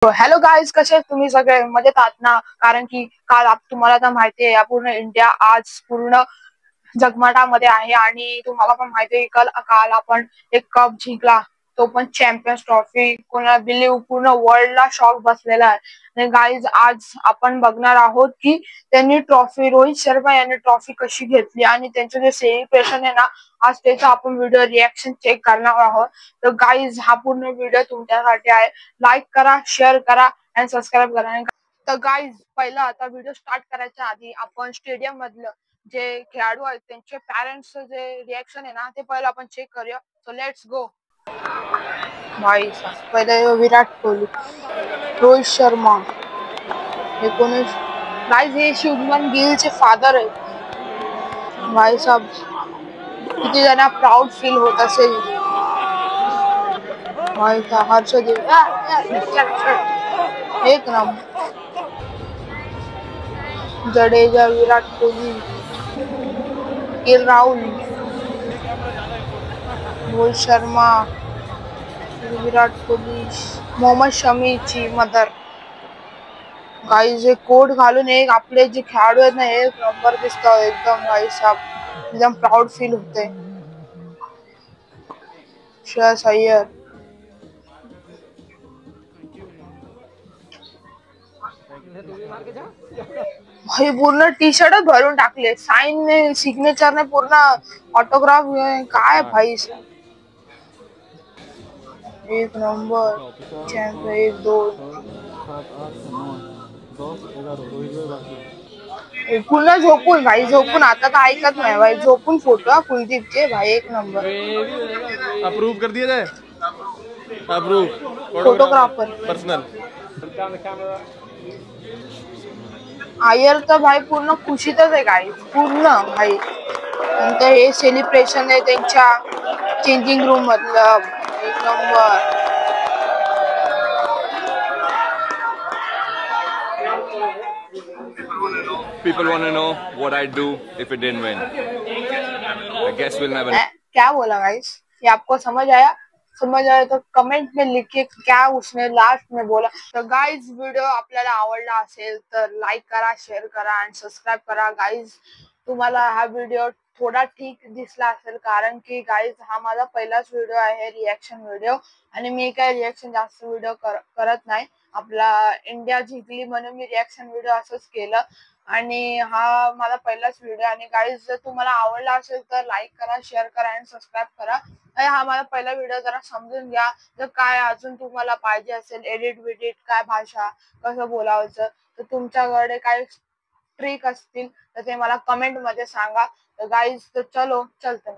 Hello guys, कसे आहेत तुम्ही सगळे? मजेत आहात ना? कारण की काल तुम्हाला तर माहिती आहे, या पूर्ण इंडिया आज पूर्ण जगमगाटामध्ये आहे आणि तुम्हाला पण माहिती आहे काल काल आपण एक कप जिंकला, तो पण चॅम्पियन्स ट्रॉफी. कोणाला बिलीव्ह, पूर्ण वर्ल्डला शॉक बसलेला आहे. आणि गाईज आज आपण बघणार आहोत की त्यांनी ट्रॉफी, रोहित शर्मा यांनी ट्रॉफी कशी घेतली आणि त्यांचं जे सेलिब्रेशन आहे ना, आज त्याचा आपण व्हिडिओ रिएक्शन चेक करणार आहोत. तर गाईज हा पूर्ण व्हिडिओ तुमच्यासाठी आहे. लाईक करा, शेअर करा आणि सबस्क्राईब करा. तर गाईज पहिला आता व्हिडिओ स्टार्ट करायच्या आधी आपण स्टेडियम मधलं जे खेळाडू आहेत त्यांचे पॅरेंट्स जे रिएक्शन आहे ना, ते पहिलं आपण चेक करूया. So let's go. भाई पहिले विराट कोहली, रोहित शर्मा, 19 गाईज हे शुभमन गिलचे फादर आहेत. भाई साहब किती त्यांना प्राऊड फील होत असेल. भाई साहब हर्षदीप एक number. Jadeja, Virat Kohli, KL Rahul, Rohit Sharma, Virat Kohli, Mohammed शमीची mother. Guys हे कोट घालून एक आपले जे खेळाडू आहेत ना, एक नंबर दिसतात एकदम. भाई साहब एकदम प्राऊड फील होते. श्रेयस अय्यर, भाई पूर्ण टी शर्ट भरून टाकले. साइन ने, सिग्नेचर ने, पूर्ण ऑटोग्राफ काय भाई. एक नंबर. चॅम्पियन 1 2 पुन्हा झोपून. भाई झोपून, आता तर ऐकत नाही. भाई झोपून फोटो कुलदीपचे. भाई एक नंबर. अप्रूव कर दिया जाए. Approve photographer personal. अय्यर तर भाई पूर्ण खुशीतच आहे. गाईज पूर्ण भाई. नंतर हे सेलिब्रेशन आहे त्यांच्या चेंजिंग रूम मधलं. एक number. People want to know what I'd do if it didn't win. I guess we'll never. क्या बोला गाइस? ये आपको समझ आया? समझ आया तो कमेंट में लिखिए क्या उसने लास्ट में बोला. तर गाइज व्हिडिओ आपल्याला आवडला असेल तर लाईक करा, शेअर करा आणि सबस्क्राईब करा. गाइज तुम्हाला हा व्हिडिओ थोडा ठीक दिसला असेल कारण की गाइज हा माझा पहिलाच व्हिडिओ आहे, रिएक्शन व्हिडिओ. आणि मी काय रिएक्शन जास्त व्हिडिओ करत नाही. आपला इंडिया जिंकली म्हणून मी रिएक्शन व्हिडिओ असंच केलं आणि हा माझा पहिलाच व्हिडिओ. आणि गाईज जर तुम्हाला आवडला असेल तर लाईक करा, शेअर करा आणि सबस्क्राईब करा. आणि हा माझा पहिला व्हिडिओ, जरा समजून घ्या. जर काय अजून तुम्हाला पाहिजे असेल, एडिट काय भाषा, कसं बोलायचं, तर तुमच्याकडे काय ट्रिक असतील तर ते मला कमेंट मध्ये सांगा. तर गाईज तर चलो चलते.